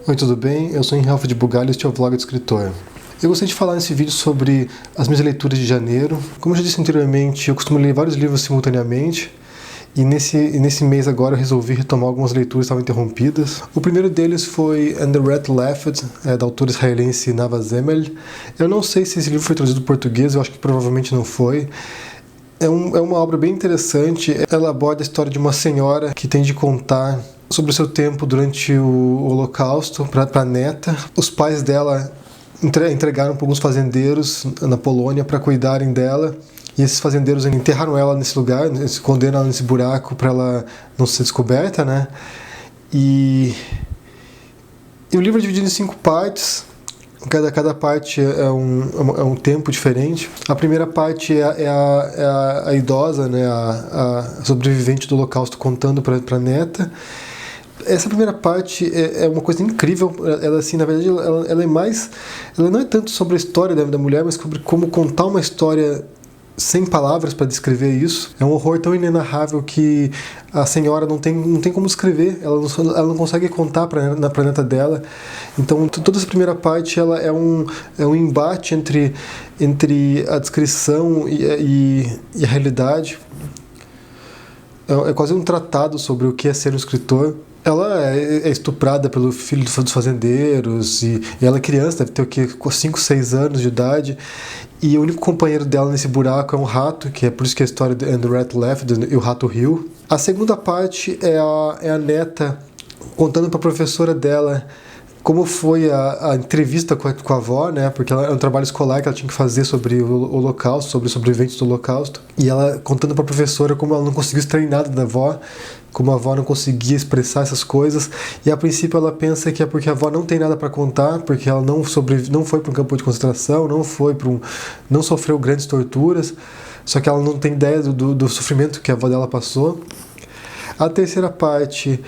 Oi, tudo bem? Eu sou Henrique de Bugalho e este é o Vlog do Escritor. Eu gostaria de falar nesse vídeo sobre as minhas leituras de janeiro. Como eu já disse anteriormente, eu costumo ler vários livros simultaneamente e nesse mês agora eu resolvi retomar algumas leituras que estavam interrompidas. O primeiro deles foi And the Rat Laughed, da autora israelense Nava Zemel. Eu não sei se esse livro foi traduzido para português, eu acho que provavelmente não foi. É uma obra bem interessante. Ela aborda a história de uma senhora que tem de contar sobre o seu tempo durante o Holocausto para a neta. Os pais dela entregaram para alguns fazendeiros na Polônia para cuidarem dela. E esses fazendeiros enterraram ela nesse lugar, esconderam ela nesse buraco para ela não ser descoberta, né? E o livro é dividido em 5 partes. Cada parte é um tempo diferente. A primeira parte é a idosa, né, a sobrevivente do Holocausto contando para a neta. Essa primeira parte é uma coisa incrível. Ela, assim, na verdade, ela é mais... Ela não é tanto sobre a história da mulher, mas sobre como contar uma história sem palavras para descrever isso. É um horror tão inenarrável que a senhora não tem como escrever. Ela não consegue contar para a neta dela. Então, toda essa primeira parte ela é um embate entre a descrição e a realidade. É quase um tratado sobre o que é ser um escritor. Ela é estuprada pelo filho dos fazendeiros e ela é criança, deve ter o quê? 5, 6 anos de idade. E o único companheiro dela nesse buraco é um rato, que é por isso que a história de And the Rat Laughed e o rato riu. A segunda parte é a neta contando para a professora dela como foi a entrevista com a avó, né? Porque ela é um trabalho escolar que ela tinha que fazer sobre o Holocausto, sobre os sobreviventes do Holocausto. E ela contando para a professora como ela não conseguiu extrair nada da avó, como a avó não conseguia expressar essas coisas. E a princípio ela pensa que é porque a avó não tem nada para contar, porque ela não foi para um campo de concentração, não sofreu grandes torturas. Só que ela não tem ideia do sofrimento que a avó dela passou. A terceira parte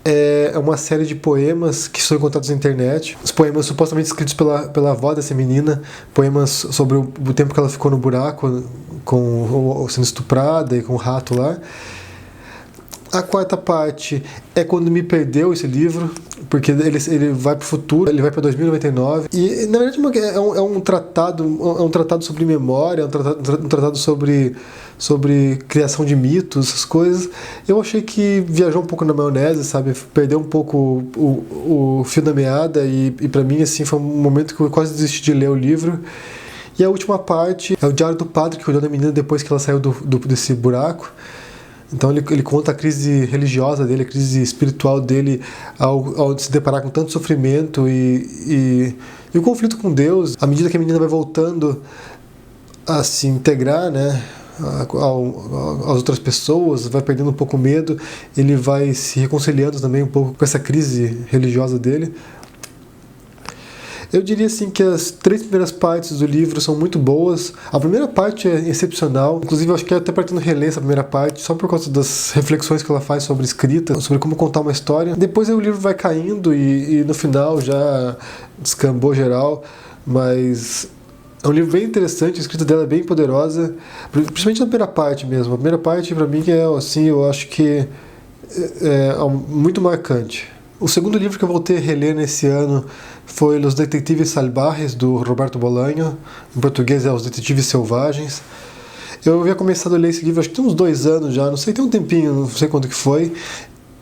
é uma série de poemas que são encontrados na internet. Os poemas supostamente escritos pela avó dessa menina, poemas sobre o tempo que ela ficou no buraco sendo estuprada e com o rato lá. A quarta parte é Quando Me Perdeu, esse livro, porque ele vai para o futuro, ele vai para 2099. E, na verdade, é um tratado sobre memória, um tratado sobre criação de mitos, essas coisas. Eu achei que viajou um pouco na maionese, sabe? Perdeu um pouco o fio da meada e para mim, assim, foi um momento que eu quase desisti de ler o livro. E a última parte é o diário do padre que cuidou da menina depois que ela saiu desse buraco. Então ele conta a crise religiosa dele, a crise espiritual dele ao se deparar com tanto sofrimento e o conflito com Deus. À medida que a menina vai voltando a se integrar, né, às outras pessoas, vai perdendo um pouco o medo, ele vai se reconciliando também um pouco com essa crise religiosa dele. Eu diria assim que as 3 primeiras partes do livro são muito boas. A primeira parte é excepcional. Inclusive, eu acho que eu até pretendo reler essa primeira parte, só por causa das reflexões que ela faz sobre escrita, sobre como contar uma história. Depois o livro vai caindo e no final já descambou geral, mas é um livro bem interessante, a escrita dela é bem poderosa, principalmente na primeira parte mesmo. A primeira parte, para mim, é assim, eu acho que é muito marcante. O segundo livro que eu voltei a reler nesse ano foi Los Detetives Salvajes, do Roberto Bolaño. Em português é Os Detetives Selvagens. Eu havia começado a ler esse livro, acho que tem uns 2 anos já, não sei, tem um tempinho, não sei quanto que foi.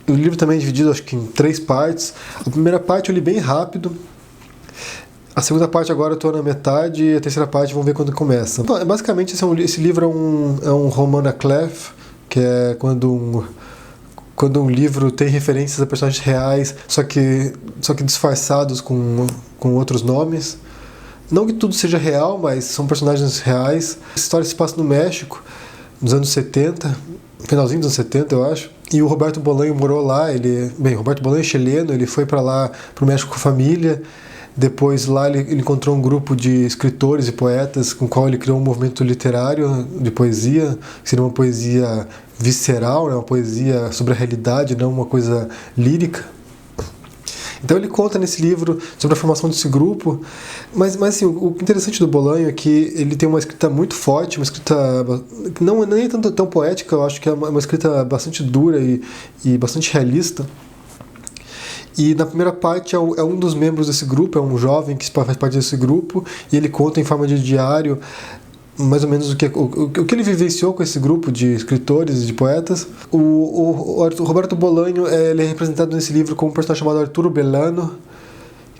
O livro também é dividido, acho que em 3 partes. A primeira parte eu li bem rápido. A segunda parte agora eu estou na metade e a terceira parte vamos ver quando começa. Então, basicamente esse livro é um roman à clef, que é quando um livro tem referências a personagens reais, só que disfarçados com outros nomes. Não que tudo seja real, mas são personagens reais. A história se passa no México, nos anos 70, finalzinho dos anos 70, eu acho. E o Roberto Bolaño morou lá. O Roberto Bolaño é chileno, ele foi para lá, para o México com a família. Depois lá ele encontrou um grupo de escritores e poetas com o qual ele criou um movimento literário de poesia, que seria uma poesia visceral, né? Uma poesia sobre a realidade, não uma coisa lírica. Então ele conta nesse livro sobre a formação desse grupo, mas assim, o interessante do Bolaño é que ele tem uma escrita muito forte, uma escrita não nem tanto tão poética, eu acho que é uma escrita bastante dura e bastante realista. E na primeira parte é um dos membros desse grupo, é um jovem que faz parte desse grupo, e ele conta em forma de diário mais ou menos o que ele vivenciou com esse grupo de escritores e de poetas. O Roberto Bolanho, ele é representado nesse livro como um personagem chamado Arturo Belano,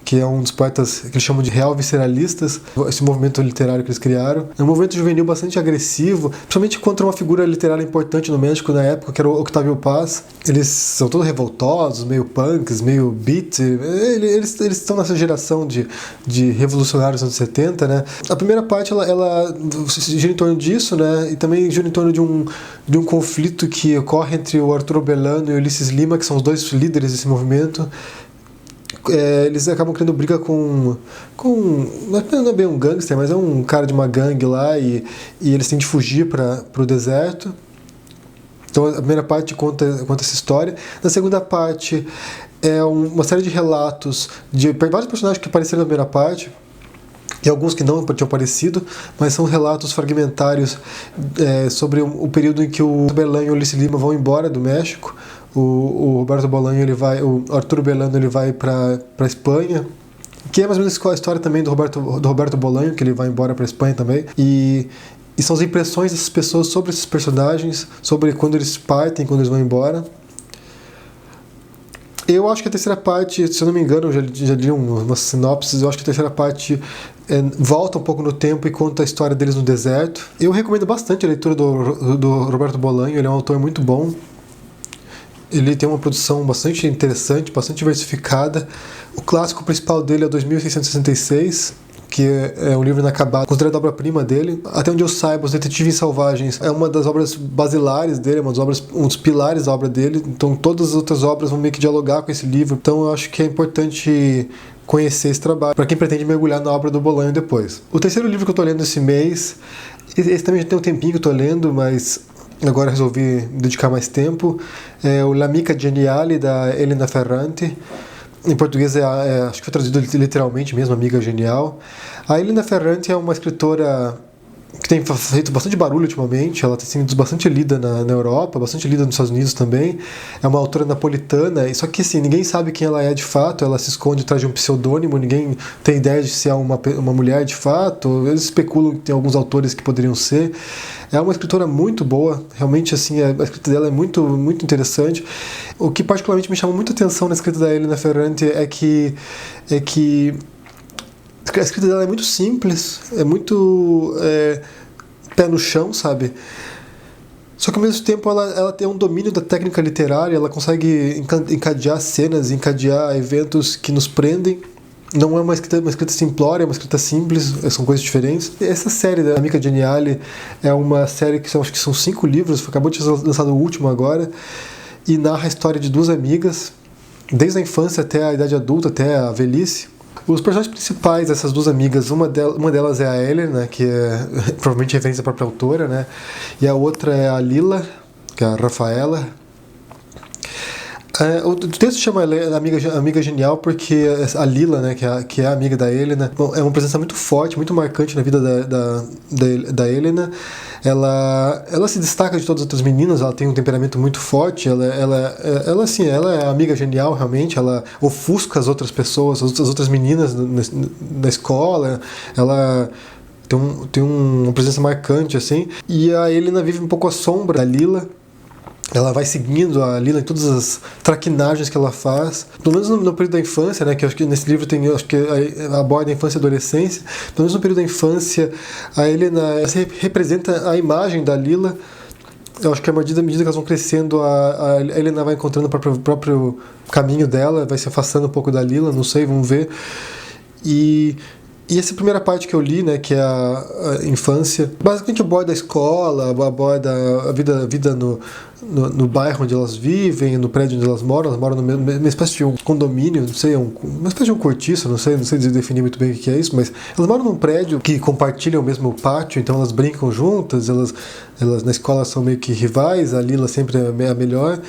que é um dos poetas que eles chamam de real visceralistas, esse movimento literário que eles criaram. É um movimento juvenil bastante agressivo, principalmente contra uma figura literária importante no México na época, que era o Octavio Paz. Eles são todos revoltosos, meio punks, meio beat. Eles estão nessa geração de revolucionários dos anos 70, né? A primeira parte, ela gira em torno disso, né? E também gira em torno de um conflito que ocorre entre o Arturo Belano e o Ulisses Lima, que são os dois líderes desse movimento. Eles acabam criando briga com não é bem um gangster, mas é um cara de uma gangue lá, e eles têm de fugir para o deserto. Então a primeira parte conta essa história. Na segunda parte é uma série de relatos de vários personagens que apareceram na primeira parte, e alguns que não tinham aparecido, mas são relatos fragmentários sobre o período em que o Belano e o Ulisses Lima vão embora do México. O Roberto Bolanho, o Arturo Belano, ele vai para Espanha, que é mais ou menos a história também do Roberto Bolanho, que ele vai embora para Espanha também, e são as impressões dessas pessoas sobre esses personagens, sobre quando eles partem, quando eles vão embora. Eu acho que a terceira parte, se eu não me engano, eu já li umas sinopses, eu acho que a terceira parte volta um pouco no tempo e conta a história deles no deserto. Eu recomendo bastante a leitura do Roberto Bolanho, ele é um autor muito bom. Ele tem uma produção bastante interessante, bastante diversificada. O clássico principal dele é 2666, que é um livro inacabado, considerado a obra-prima dele. Até onde eu saiba, Os Detetives Selvagens é uma das obras basilares dele, um dos pilares da obra dele. Então todas as outras obras vão meio que dialogar com esse livro. Então eu acho que é importante conhecer esse trabalho, para quem pretende mergulhar na obra do Bolanho depois. O terceiro livro que eu estou lendo esse mês, esse também já tem um tempinho que eu estou lendo, mas agora resolvi dedicar mais tempo, é o L'Amica Geniale, da Elena Ferrante. Em português acho que foi traduzido literalmente mesmo, Amiga Genial. A Elena Ferrante é uma escritora que tem feito bastante barulho ultimamente, ela tem sido bastante lida na Europa, bastante lida nos Estados Unidos também. É uma autora napolitana, só que assim, ninguém sabe quem ela é de fato, ela se esconde atrás de um pseudônimo, ninguém tem ideia de se é uma mulher de fato, eles especulam que tem alguns autores que poderiam ser. É uma escritora muito boa, realmente assim, a escrita dela é muito, muito interessante. O que particularmente me chama muita atenção na escrita da Elena Ferrante é que a escrita dela é muito simples, é muito pé no chão, sabe? Só que ao mesmo tempo ela tem um domínio da técnica literária, ela consegue encadear cenas, encadear eventos que nos prendem. Não é uma escrita simplória, é uma escrita simples, são coisas diferentes. Essa série da Amica Geniale é uma série que acho que são 5 livros, acabou de ser lançado o último agora, e narra a história de 2 amigas, desde a infância até a idade adulta, até a velhice. Os personagens principais dessas 2 amigas, uma delas é a Helena, que é provavelmente referência à própria autora, né? E a outra é a Lila, que é a Rafaela. O texto chama Amiga Genial porque a Lila, né, que é a amiga da Helena, é uma presença muito forte, muito marcante na vida da Helena. Ela se destaca de todas as outras meninas, ela tem um temperamento muito forte, ela é a amiga genial realmente, ela ofusca as outras pessoas, as outras meninas na escola, ela tem uma presença marcante, assim. E a Helena vive um pouco à sombra da Lila. Ela vai seguindo a Lila em todas as traquinagens que ela faz, pelo menos no período da infância, né, que eu acho que nesse livro aborda a infância e a adolescência. Pelo menos no período da infância, a Helena representa a imagem da Lila. Eu acho que à medida que elas vão crescendo, a Helena vai encontrando o próprio caminho dela, vai se afastando um pouco da Lila, não sei, vamos ver. E essa primeira parte que eu li, né, que é a infância, basicamente aborda a escola, aborda a vida no bairro onde elas vivem, no prédio onde elas moram numa espécie de um condomínio, não sei, uma espécie de um cortiço, não sei definir muito bem o que é isso, mas elas moram num prédio que compartilham o mesmo pátio, então elas brincam juntas, elas na escola são meio que rivais, a Lila sempre é a melhor.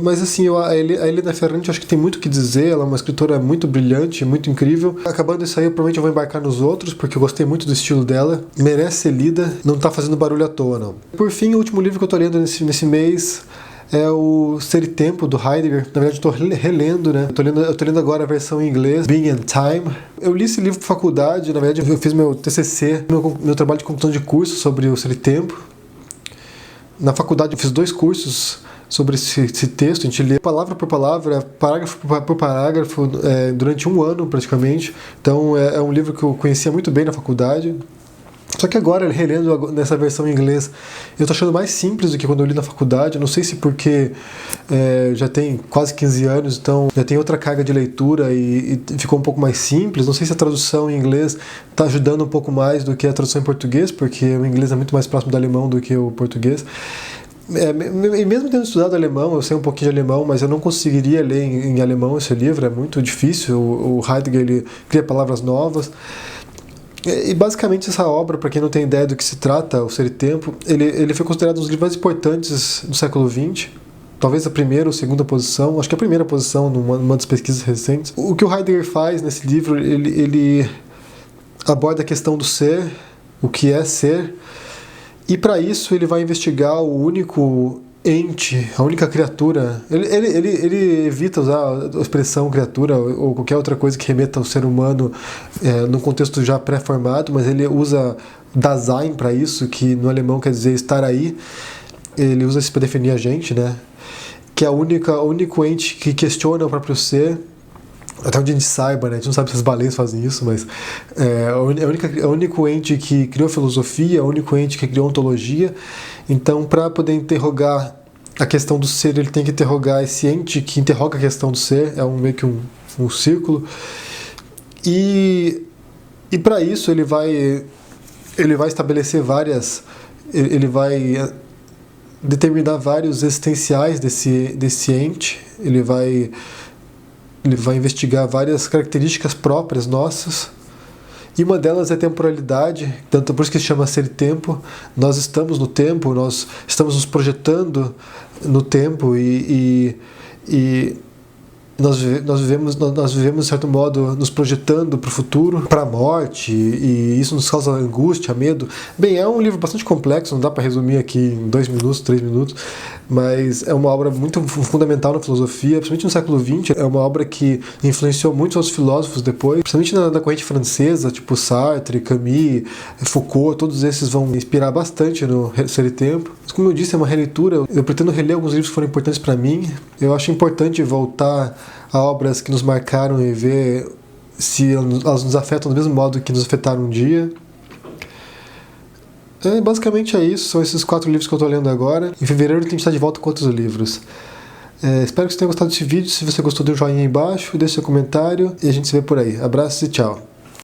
Mas assim, a Elena Ferrante acho que tem muito o que dizer, ela é uma escritora muito brilhante, muito incrível. Acabando isso aí, eu provavelmente vou embarcar nos outros, porque eu gostei muito do estilo dela. Merece ser lida, não tá fazendo barulho à toa, não. Por fim, o último livro que eu tô lendo nesse mês é o Ser e Tempo, do Heidegger. Na verdade, eu estou relendo, né? Eu tô lendo agora a versão em inglês, Being and Time. Eu li esse livro para faculdade, na verdade eu fiz meu TCC, meu trabalho de conclusão de curso sobre o Ser e Tempo. Na faculdade eu fiz 2 cursos sobre esse texto, a gente lê palavra por palavra, parágrafo por parágrafo, durante 1 ano praticamente. Então é um livro que eu conhecia muito bem na faculdade. Só que agora, relendo nessa versão em inglês, eu tô achando mais simples do que quando eu li na faculdade. Eu não sei se porque já tem quase 15 anos, então já tem outra carga de leitura e ficou um pouco mais simples. Não sei se a tradução em inglês está ajudando um pouco mais do que a tradução em português, porque o inglês é muito mais próximo do alemão do que o português. E mesmo tendo estudado alemão, eu sei um pouquinho de alemão, mas eu não conseguiria ler em alemão esse livro, é muito difícil. O Heidegger, ele cria palavras novas. E basicamente essa obra, para quem não tem ideia do que se trata, o Ser e Tempo, ele foi considerado um dos livros mais importantes do século XX, talvez a primeira ou segunda posição, acho que a primeira posição numa das pesquisas recentes. O que o Heidegger faz nesse livro, ele aborda a questão do ser, o que é ser, e para isso ele vai investigar o único ente, a única criatura. Ele evita usar a expressão criatura ou qualquer outra coisa que remeta ao ser humano num contexto já pré-formado, mas ele usa Dasein para isso, que no alemão quer dizer estar aí. Ele usa isso para definir a gente, né? Que é o único ente que questiona o próprio ser. Até onde a gente saiba, né? A gente não sabe se as baleias fazem isso, mas é o único ente que criou filosofia, é o único ente que criou ontologia. Então, para poder interrogar a questão do ser, ele tem que interrogar esse ente que interroga a questão do ser, meio que um círculo. E para isso ele vai estabelecer ele vai determinar vários existenciais desse ente, ele vai investigar várias características próprias nossas, e uma delas é a temporalidade, tanto por isso que se chama Ser e Tempo. Nós estamos no tempo, nós estamos nos projetando no tempo e nós vivemos, de certo modo, nos projetando para o futuro, para a morte, e isso nos causa angústia, medo. Bem, é um livro bastante complexo, não dá para resumir aqui em 2 minutos, 3 minutos, mas é uma obra muito fundamental na filosofia, principalmente no século XX. É uma obra que influenciou muitos outros filósofos depois, principalmente na corrente francesa, tipo Sartre, Camus, Foucault. Todos esses vão inspirar bastante no Ser e Tempo. Mas, como eu disse, é uma releitura. Eu pretendo reler alguns livros que foram importantes para mim. Eu acho importante voltar a obras que nos marcaram e ver se elas nos afetam do mesmo modo que nos afetaram um dia. Basicamente é isso, são esses 4 livros que eu estou lendo agora. Em fevereiro eu tenho que estar de volta com outros livros. Espero que você tenha gostado desse vídeo. Se você gostou, dê um joinha aí embaixo, deixe seu comentário e a gente se vê por aí. Abraços e tchau!